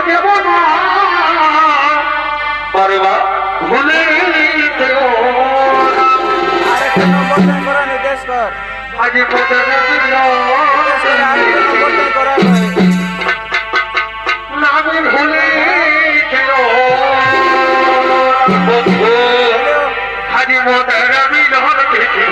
দেব না পারবা ভুলে দেও আরেকটা নম্বর টাইম করা নির্দেশ কর আজি পথে নামি ভুলে দেও বন্ধু আজি পথে আমি নহর দেখি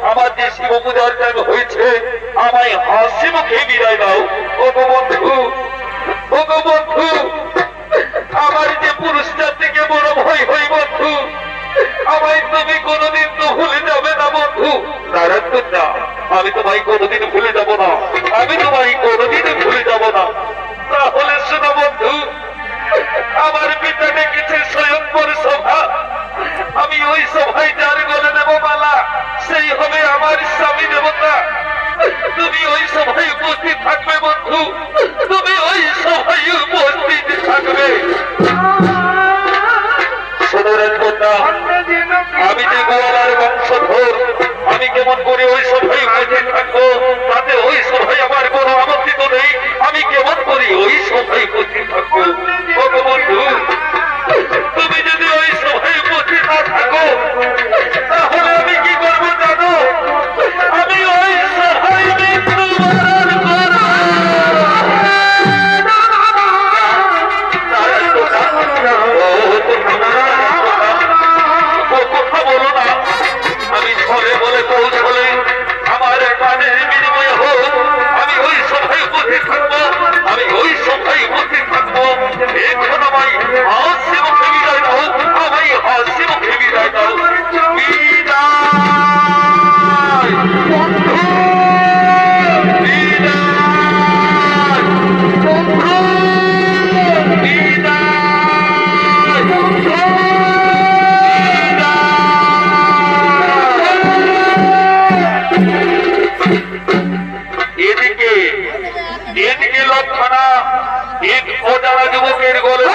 আমার যে শিব পূজার টাইম হয়েছে আমায় হাসি মুখে বিদায় দাও ও গো বন্ধু ও গো বন্ধু আমার যে পুরুষটার থেকে বড় ভয় হই বন্ধু আমায় তুমি কোনোদিন তো ভুলে যাবে না বন্ধু নারায়ণ না আমি তোমায় কোনোদিন ভুলে যাব না আমি তোমায় কোনোদিন ভুলে যাব না তাহলে শোনো বন্ধু আমার পিতা ডেকেছে স্বয়ংবর সভা আমি ওই সভায় যার গলে দেব মালা সেই হবে আমার স্বামী দেবতা তুমি ওই সভায় উপস্থিত থাকবে বন্ধু তুমি ওই সভায় উপস্থিত থাকবে আমি যে গোয়ালার বংশধর আমি কেমন করে ওই সভায় উপস্থিত থাকবো তাতে ওই সভায় আমার কোনো আমন্ত্রিত নেই আমি কেমন করে ওই সভায় উপস্থিত থাকবো বন্ধু তুমি যদি ওই সভায় উপস্থিত না থাকো তাহলে আমি কি করবো জানো আমি ওই সভায় মৃত্যুবরণ কথা বলো না আমি ছলে বলে কৌশলে আমার প্রাণের বিনিময়ে হোক আমি ওই সভায় উপস্থিত থাকবো আমি ওই সভায় উপস্থিত থাকবো এখন আমায় হাসি মুখে বিদায় দাও আমায় হাসি মুখে বিদায় দাও বিদায় বন্ধু বিদায় বন্ধু বিদায় বন্ধু এদিকে লক্ষণা এক অজানা যুবকের গলে